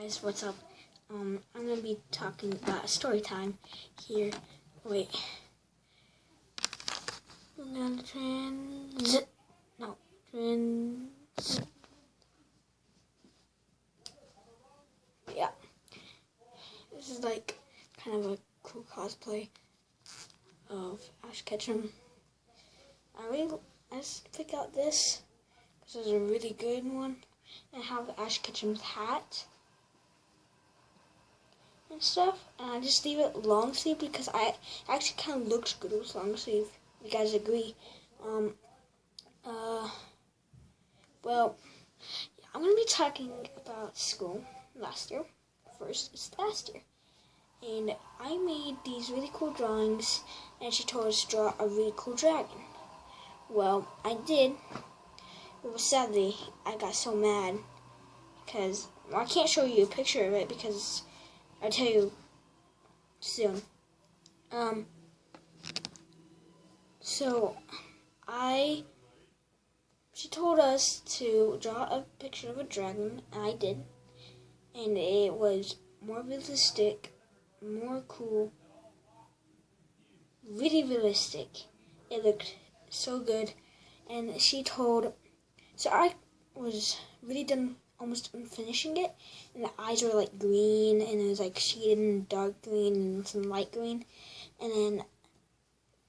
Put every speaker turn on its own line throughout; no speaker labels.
guys, what's up? I'm gonna be talking about story time here. Wait. Yeah. This is like kind of a cool cosplay of Ash Ketchum. I just picked out this because it's a really good one. I have Ash Ketchum's hat and stuff, and I just leave it long sleeve because I actually kind of looks good with long sleeve. You guys agree? Well, I'm gonna be talking about school last year. First, it's last year, and I made these really cool drawings, and she told us to draw a really cool dragon. Well, I did. But sadly, I got so mad because I can't show you a picture of it because I'll tell you soon. So she told us to draw a picture of a dragon, and I did, and it was more realistic, more cool, really realistic. It looked so good, and so I was really done, almost done finishing it, and the eyes were like green, and it was like shaded in dark green and some light green, and then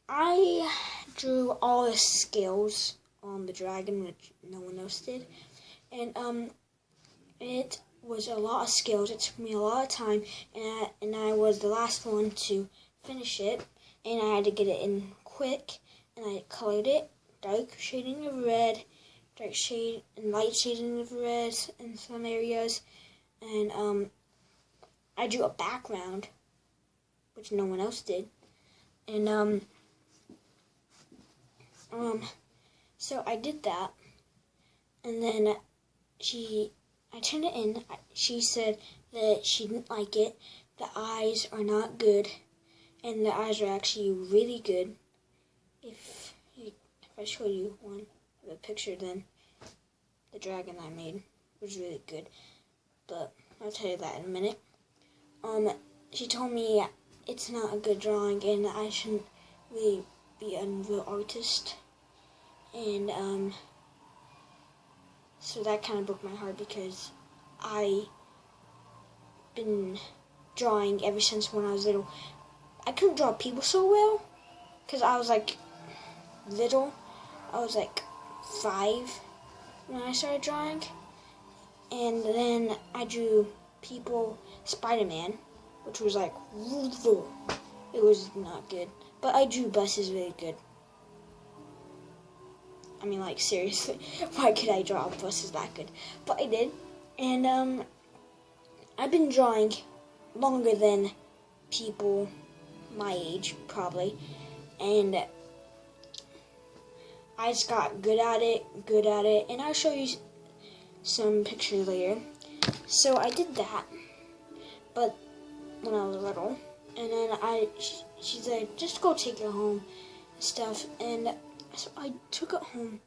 I drew all the scales on the dragon, which no one else did, and it was a lot of scales. It took me a lot of time, and I was the last one to finish it, and I had to get it in quick, and I colored it dark shading of red, dark shade and light shading of red in some areas, and I drew a background, which no one else did, and so I did that, and then I turned it in. She said that she didn't like it. The eyes are not good, and the eyes are actually really good. If I show you the picture, then the dragon I made was really good. But I'll tell you that in a minute. She told me it's not a good drawing, and I shouldn't really be a real artist. And so that kind of broke my heart because I've been drawing ever since when I was little. I couldn't draw people so well because I was like little. I was like 5 when I started drawing, and then I drew people, Spider-Man, which was like, it was not good. But I drew buses really good. I mean, like, seriously, why could I draw buses that good? But I did, and I've been drawing longer than people my age, probably, and I just got good at it, and I'll show you some pictures later. So I did that, but when I was little, and then she said, just go take it home and stuff, and so I took it home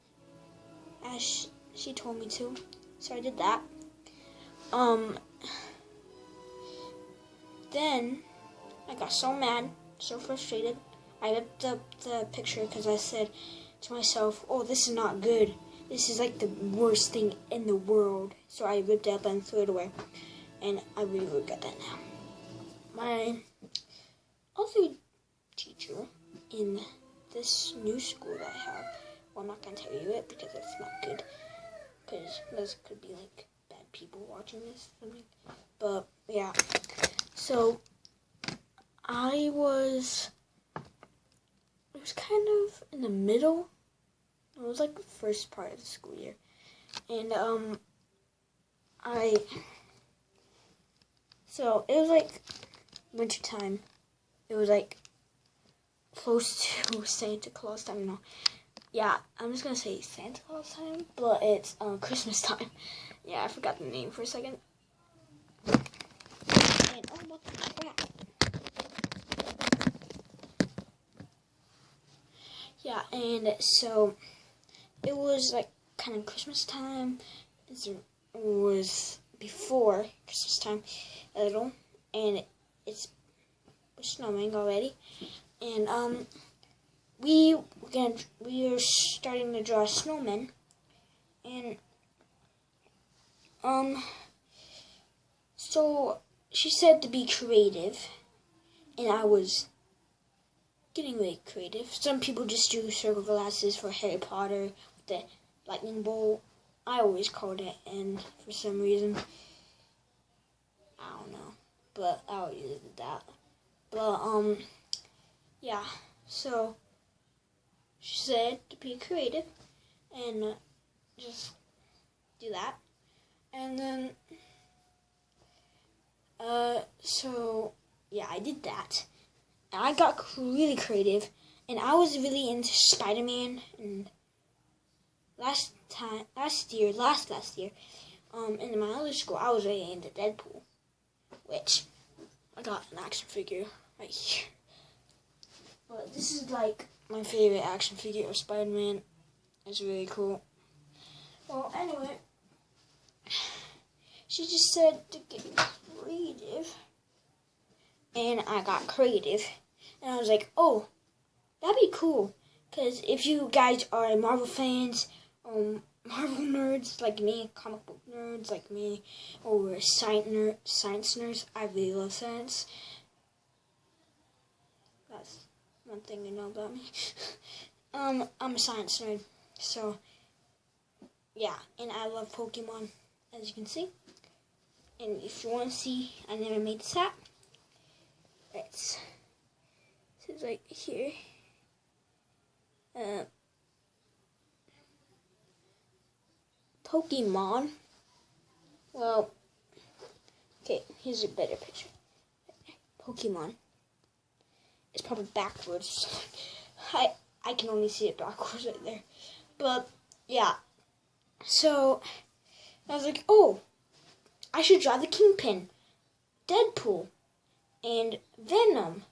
as she told me to, so I did that. Then I got so mad, so frustrated, I ripped up the picture because I said to myself, oh, this is not good. This is like the worst thing in the world. So I ripped it up and threw it away, and I really regret that now. My other teacher in this new school that I have, well, I'm not going to tell you it because it's not good, because those could be like bad people watching this or something. But yeah, so it was kind of in the middle. It was like the first part of the school year, and so it was like winter time. It was like close to Santa Claus time, no. Yeah, I'm just gonna say Santa Claus time, but it's Christmas time. Yeah, I forgot the name for a second. And oh, what the crap! Yeah, and so it was like kind of Christmas time. It was before Christmas time a little, and it's snowing already, and we are starting to draw snowmen, and so she said to be creative, and I was getting really creative. Some people just do circle glasses for Harry Potter with the lightning bolt. I always called it, and for some reason, I don't know, but I always did that. But yeah. So she said to be creative and just do that, and then so yeah, I did that. And I got really creative, and I was really into Spider-Man. And last year, in my other school, I was really into Deadpool, which I got an action figure right here. But this is like my favorite action figure of Spider-Man. It's really cool. Well, anyway, she just said to get creative, and I got creative, and I was like, oh, that'd be cool, because if you guys are Marvel fans, Marvel nerds like me, comic book nerds like me, or science nerds, I really love science. That's one thing you know about me. I'm a science nerd, so yeah, and I love Pokemon, as you can see. And if you want to see, I never made this hat. It's right here. Pokemon. Well, okay, here's a better picture. Pokemon. It's probably backwards. I can only see it backwards right there. But yeah. So I was like, oh, I should draw the Kingpin, Deadpool, and Venom,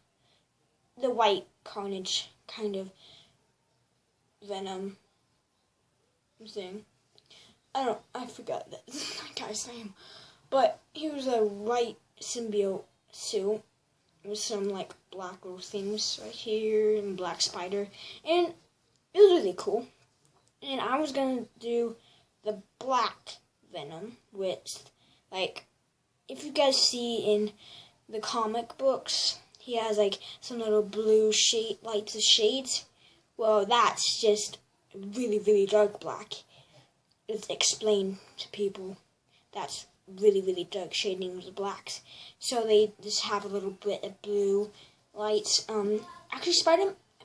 the white Carnage kind of Venom thing. I forgot that guy's name, but he was a white symbiote suit with some like black little things right here and black spider, and it was really cool. And I was gonna do the black Venom with, like, if you guys see in the comic books, he has like some little blue lights of shades. Well, that's just really, really dark black. It's explained to people that's really, really dark shading of the blacks. So they just have a little bit of blue lights. Actually,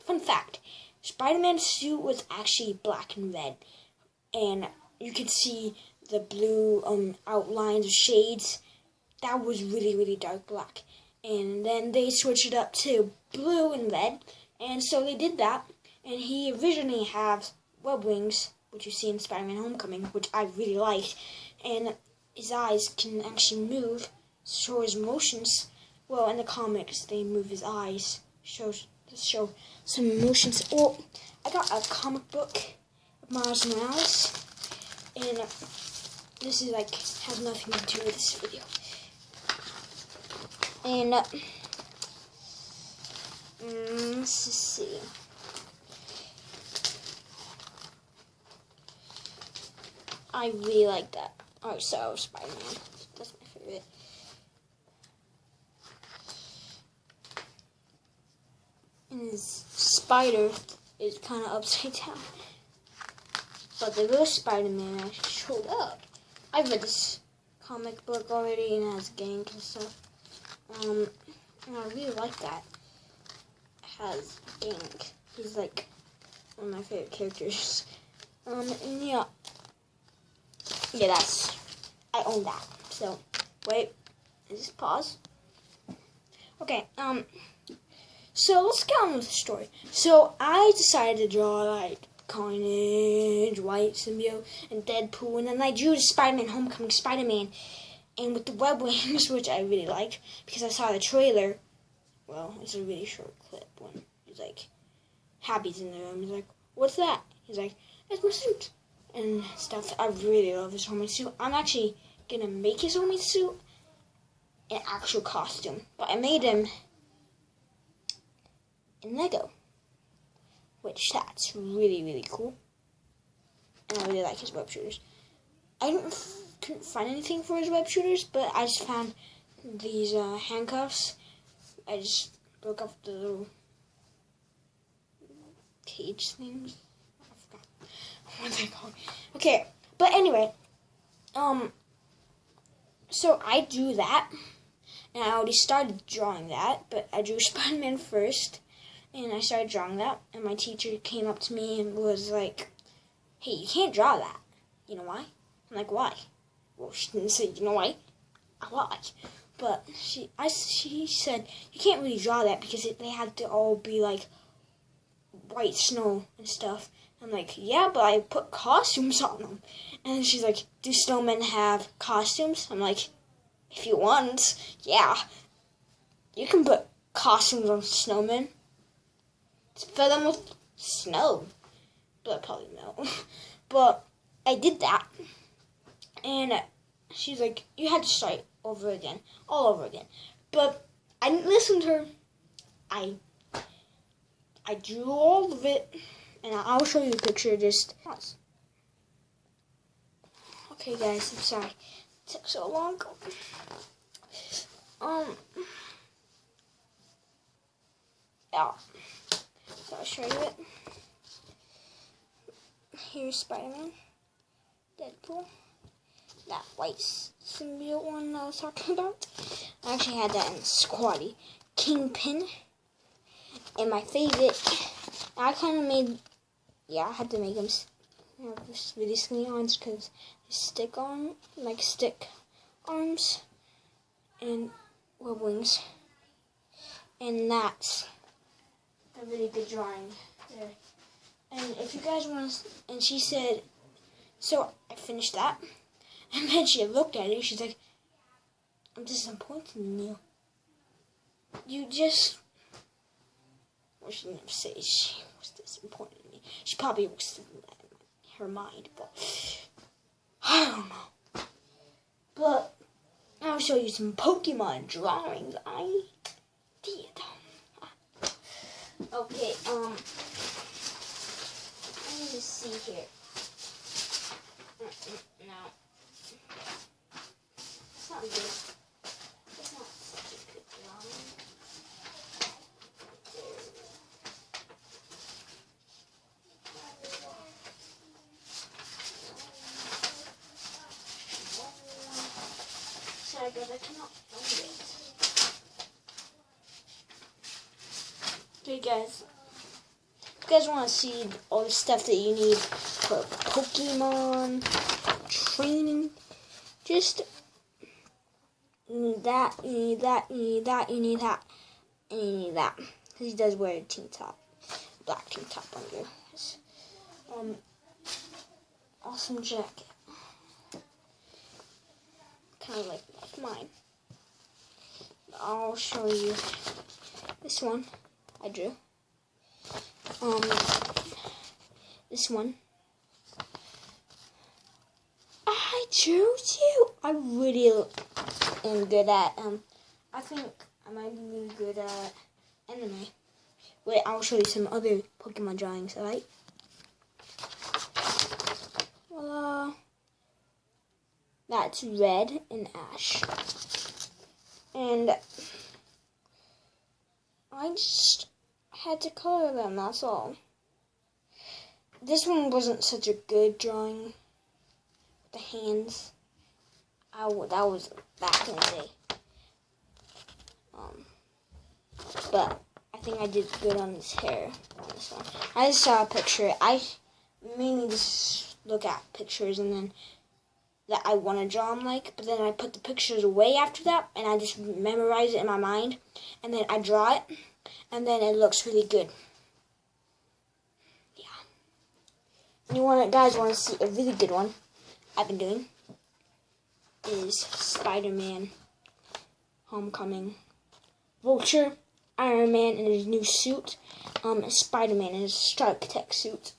fun fact, Spider-Man's suit was actually black and red, and you could see the blue outlines of shades. That was really, really dark black. And then they switched it up to blue and red, and so they did that. And he originally has web wings, which you see in Spider-Man Homecoming, which I really liked, and his eyes can actually move, show his motions. Well, in the comics, they move his eyes, show some emotions. Well, I got a comic book of Miles Morales, and this is like has nothing to do with this video. And let's see. I really like that. Oh, so Spider-Man. That's my favorite. And his spider is kind of upside down. But the real Spider-Man actually showed up. I've read this comic book already, and it has gangs and stuff. And I really like that. It has gang. He's like one of my favorite characters. And yeah. Yeah, I own that. So, wait, just pause. Okay, so let's get on with the story. So, I decided to draw, like, Carnage, White Symbiote, and Deadpool, and then I drew the Spider-Man Homecoming Spider-Man, and with the web wings, which I really liked, because I saw the trailer. Well, it's a really short clip when he's like, Happy's in the room, he's like, what's that? He's like, it's my suit. And stuff. I really love this homemade suit. I'm actually gonna make his homie suit an actual costume, but I made him in Lego, which that's really, really cool. And I really like his web shooters. I couldn't find anything for his web shooters, but I just found these handcuffs. I just broke off the little cage things. I forgot what they're called. Okay, but anyway, so I drew that, and I already started drawing that, but I drew Spider-Man first, and I started drawing that, and my teacher came up to me and was like, "Hey, you can't draw that. You know why?" I'm like, "Why?" Well, she didn't say, "You know why?" Why? But she said, "You can't really draw that because they have to all be like white snow and stuff." I'm like, "Yeah, but I put costumes on them." And she's like, "Do snowmen have costumes?" I'm like, "If you want, yeah. You can put costumes on snowmen. Fill them with snow." But probably no. But I did that. And she's like, "You had to start over again. All over again." But I didn't listen to her. I drew all of it. And I'll show you a picture just once. Okay, guys, I'm sorry. It took so long. Yeah. So I'll show you it. Here's Spider-Man, Deadpool, that white symbiote one I was talking about. I actually had that in Squatty, Kingpin, and my favorite. I kind of made. Yeah, I had to make him have really skinny arms because stick arms and web wings. And that's a really good drawing there. And if you guys want to, and she said, so I finished that, and then she looked at it, she's like, "I'm disappointed in you. You just," well, she didn't say she was disappointed in me. She probably was in her mind, but I don't know. But I'll show you some Pokemon drawings I did. Okay, let me just see here. No. It's not good. It's not such a good drawing. Sorry guys, I cannot find it. Okay guys, if you guys want to see all the stuff that you need for Pokemon training, just you need that, you need that, you need that, you need that, and you need that. Because he does wear a tank top, black tank top under his awesome jacket. Kind of like mine. I'll show you this one I drew. This one I drew too. I really am good at I think I might be really good at anime. Wait, I'll show you some other Pokemon drawings, alright? Voila. That's Red and Ash. And I just had to color them, that's all. This one wasn't such a good drawing. The hands. That was back in the day. But I think I did good on his hair on this one. I just saw a picture. I mainly just look at pictures and then that I want to draw them like, but then I put the pictures away after that, and I just memorize it in my mind, and then I draw it, and then it looks really good. Yeah. Guys want to see a really good one I've been doing is Spider-Man Homecoming. Vulture, Iron Man in his new suit, Spider-Man in his Stark Tech suit,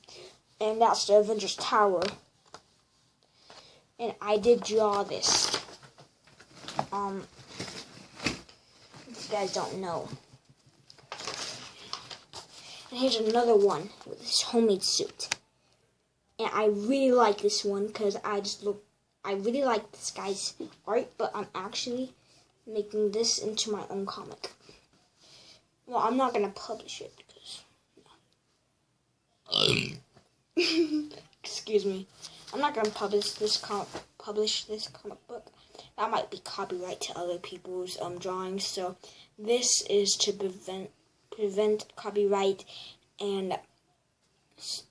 and that's the Avengers Tower. And I did draw this. if you guys don't know. And here's another one with this homemade suit. And I really like this one because I really like this guy's art, but I'm actually making this into my own comic. Well, I'm not gonna publish it because excuse me. I'm not gonna publish this comic book. That might be copyright to other people's drawings. So this is to prevent copyright and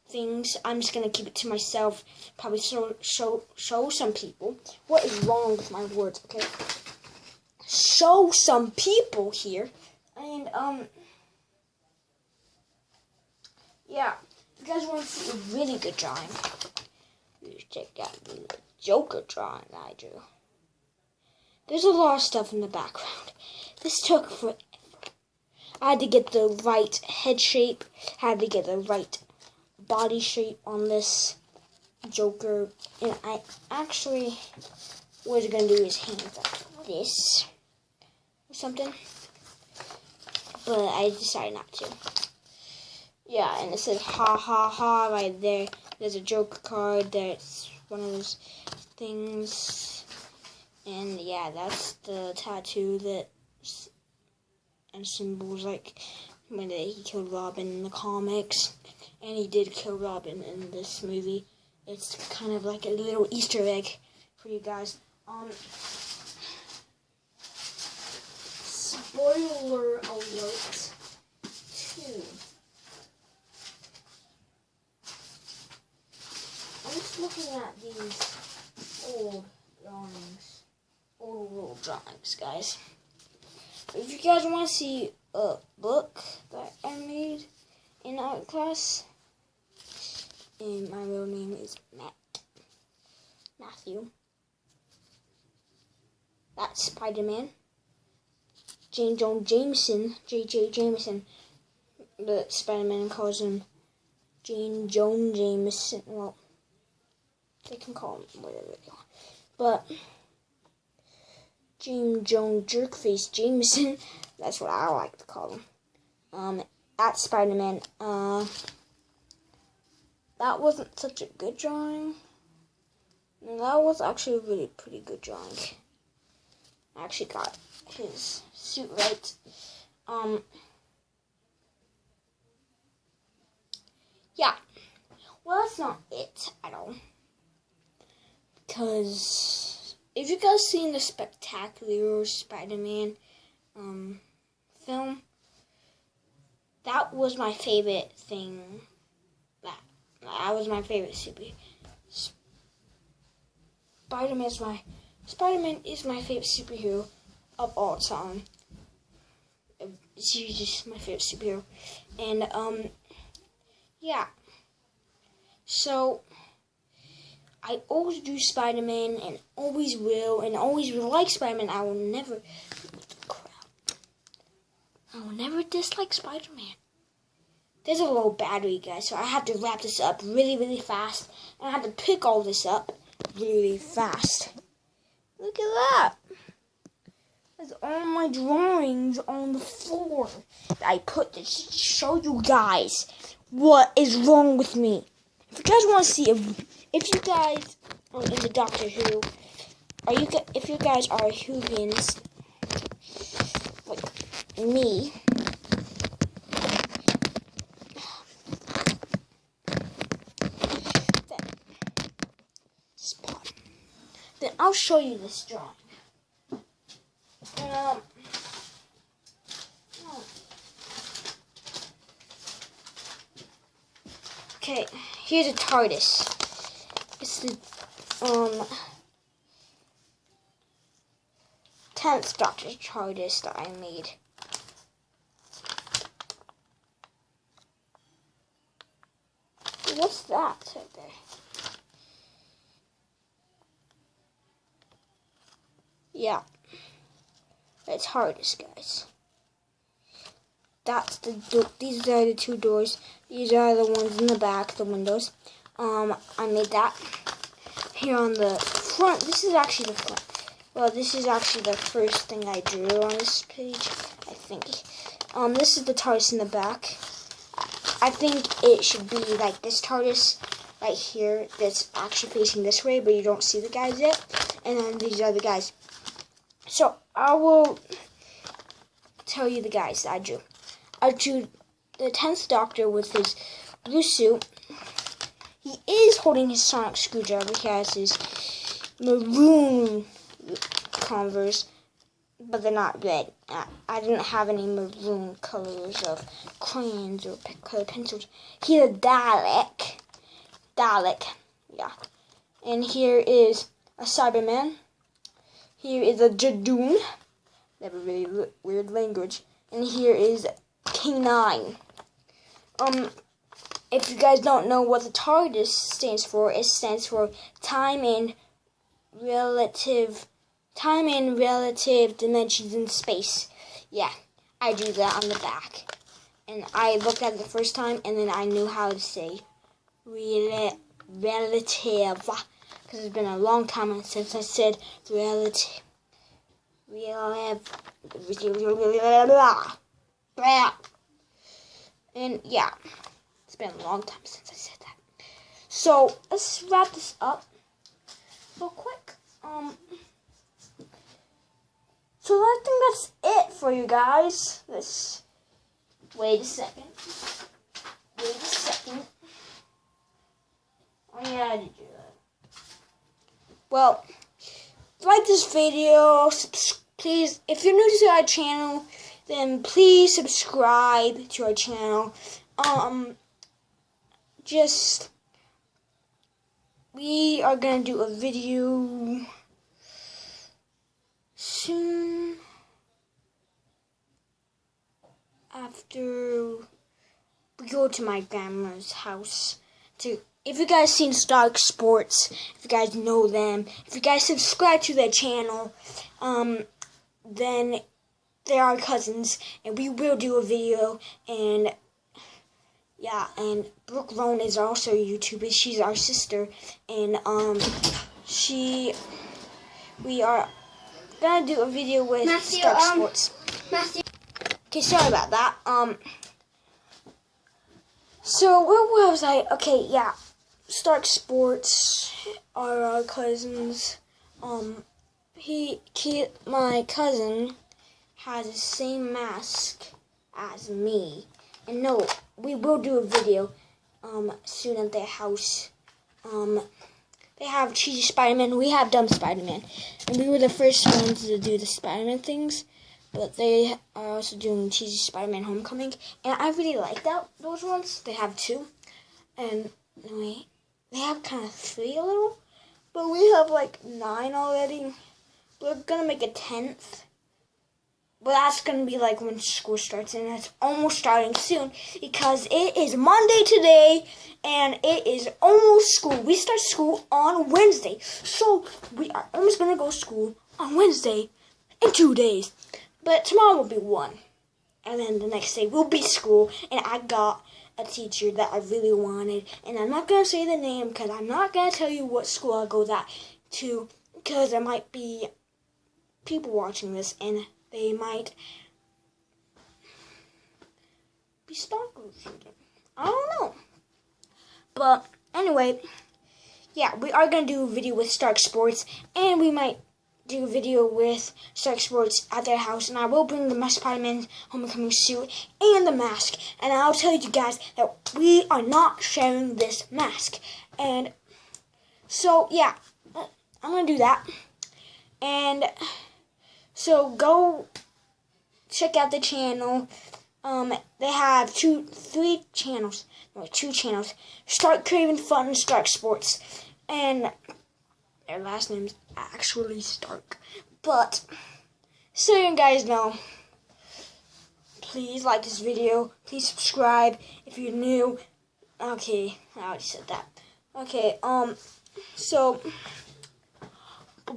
things. I'm just gonna keep it to myself. Probably show some people. What is wrong with my words? Okay, show some people here, and yeah. If you guys want to see a really good drawing, you check out the Joker drawing I drew. There's a lot of stuff in the background. This took forever. I had to get the right head shape. Had to get the right body shape on this Joker. And I actually was going to do his hands like this or something. But I decided not to. Yeah, and it says ha ha ha right there. There's a Joker card. That's one of those things. And yeah, that's the tattoo that and symbols like when he killed Robin in the comics. And he did kill Robin in this movie. It's kind of like a little Easter egg for you guys. Spoiler alert 2. I'm just looking at these old drawings. Old world drawings, guys. If you guys want to see a book that I made in art class, and my real name is Matthew. That's Spider-Man. J. Jonah Jameson, but Spider-Man calls him Jane Joan Jameson. Well, they can call him whatever they want. But James Joan Jerkface Jameson, that's what I like to call him. At Spider-Man. That wasn't such a good drawing. And that was actually a really pretty good drawing. I actually got his suit right. Yeah. Well, that's not it at all. Because if you guys seen the Spectacular Spider-Man film, that was my favorite thing. That was my favorite superhero. Spider-Man is my favorite superhero of all time. He's just my favorite superhero. And yeah. So I always do Spider-Man and always will like Spider-Man. I will never dislike Spider-Man. There's a low battery, guys, so I have to wrap this up really, really fast. And I have to pick all this up really fast. Look at that. There's all my drawings on the floor that I put to show you guys what is wrong with me. If you guys want to see, if you guys are into Doctor Who, if you guys are Whovians, like me, then I'll show you this drawing. Okay, here's a TARDIS. It's the 10th Doctor TARDIS that I made. What's that right there? Yeah, it's TARDIS, guys. That's the these are the two doors. These are the ones in the back, the windows. I made that here on the front. This is actually the front. Well, this is actually the first thing I drew on this page, I think. This is the TARDIS in the back. I think it should be like this TARDIS right here that's actually facing this way, but you don't see the guys yet. And then these are the guys. So I will tell you the guys that I drew. I drew the 10th Doctor with his blue suit. He is holding his sonic screwdriver. He has his maroon Converse, but they're not red. I didn't have any maroon colors of crayons or colored pencils. He's a Dalek. Yeah. And here is a Cyberman. Here is a Jadoon. They have a really weird language. And here is K9. If you guys don't know what the TARDIS stands for, it stands for time and relative dimensions in space. Yeah, I drew that on the back. And I looked at it the first time, and then I knew how to say relative. Because it's been a long time since I said relative. And yeah, it's been a long time since I said that. So let's wrap this up real quick. So I think that's it for you guys. Wait a second. Oh yeah, I did do that. Well, like this video, please, if you're new to our channel, then please subscribe to our channel. We are gonna do a video soon after we go to my grandma's house. If you guys seen Stark Sports, if you guys know them, if you guys subscribe to their channel, then they are cousins, and we will do a video. And yeah, and Brooke Roan is also a YouTuber. She's our sister, and we are gonna do a video with Stark Sports. Okay, sorry about that. So where was I? Okay, yeah, Stark Sports are our cousins. My cousin has the same mask as me. And no, we will do a video soon at their house. They have Cheesy Spider-Man. We have Dumb Spider-Man. And we were the first ones to do the Spider-Man things. But they are also doing Cheesy Spider-Man Homecoming. And I really like those ones. They have 2. And anyway, they have kind of 3 a little. But we have like 9 already. We're going to make a 10th. But that's going to be like when school starts, and it's almost starting soon because it is Monday today, and it is almost school. We start school on Wednesday, so we are almost going to go to school on Wednesday in 2 days. But tomorrow will be 1, and then the next day will be school, and I got a teacher that I really wanted, and I'm not going to say the name because I'm not going to tell you what school I go to because there might be people watching this, and they might be stalkers. I don't know. But anyway, yeah, we are going to do a video with Stark Sports, and we might do a video with Stark Sports at their house, and I will bring the Spider-Man Homecoming suit and the mask, and I'll tell you guys that we are not sharing this mask. And so, yeah, I'm going to do that. And so go check out the channel. They have 2 channels. Stark Craven Fun and Stark Sports. And their last name's actually Stark. But so you guys know, please like this video. Please subscribe if you're new. Okay, I already said that. Okay, so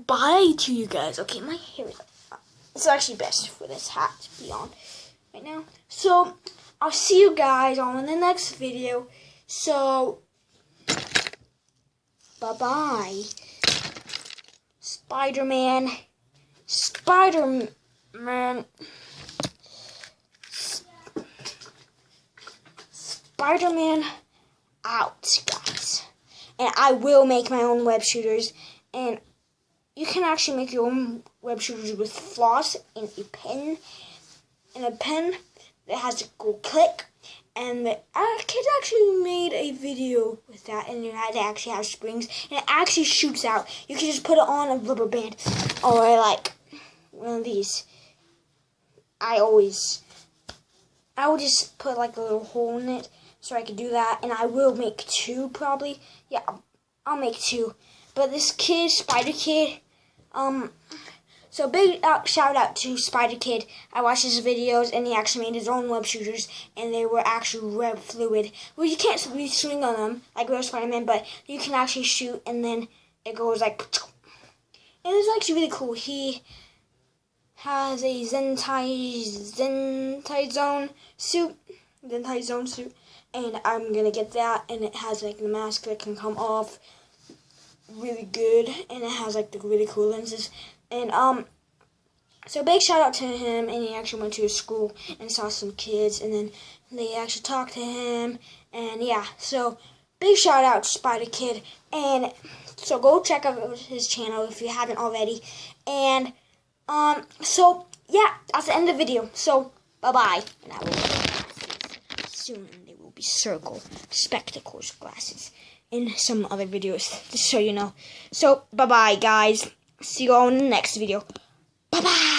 bye to you guys. Okay, my hair is it's actually best for this hat to be on right now. So, I'll see you guys on the next video. So, bye-bye. Spider-Man Spider-Man. Spider-Man out, guys. And I will make my own web shooters. And you can actually make your own web shooters with floss and a pen. And a pen that has a gold click. And the kids actually made a video with that, and you had to actually have springs, and it actually shoots out. You can just put it on a rubber band, or like one of these. I would just put like a little hole in it, so I could do that, and I will make 2 probably. Yeah, I'll make 2. But this kid, Spider Kid, so big shout out to Spider Kid. I watched his videos, and he actually made his own web shooters, and they were actually web fluid. Well, you can't really swing on them like real Spider-Man, but you can actually shoot, and then it goes like, and it's actually really cool. He has a Zentai Zone suit, and I'm gonna get that, and it has like the mask that can come off really good, and it has like the really cool lenses. And so big shout out to him, and he actually went to his school and saw some kids, and then they actually talked to him, and yeah, so big shout out to Spider Kid, and so go check out his channel if you haven't already, and so yeah, that's the end of the video, so bye bye, and I will wear glasses soon. They will be circle spectacles glasses in some other videos, just so you know. So bye bye guys. See you all in the next video. Bye-bye.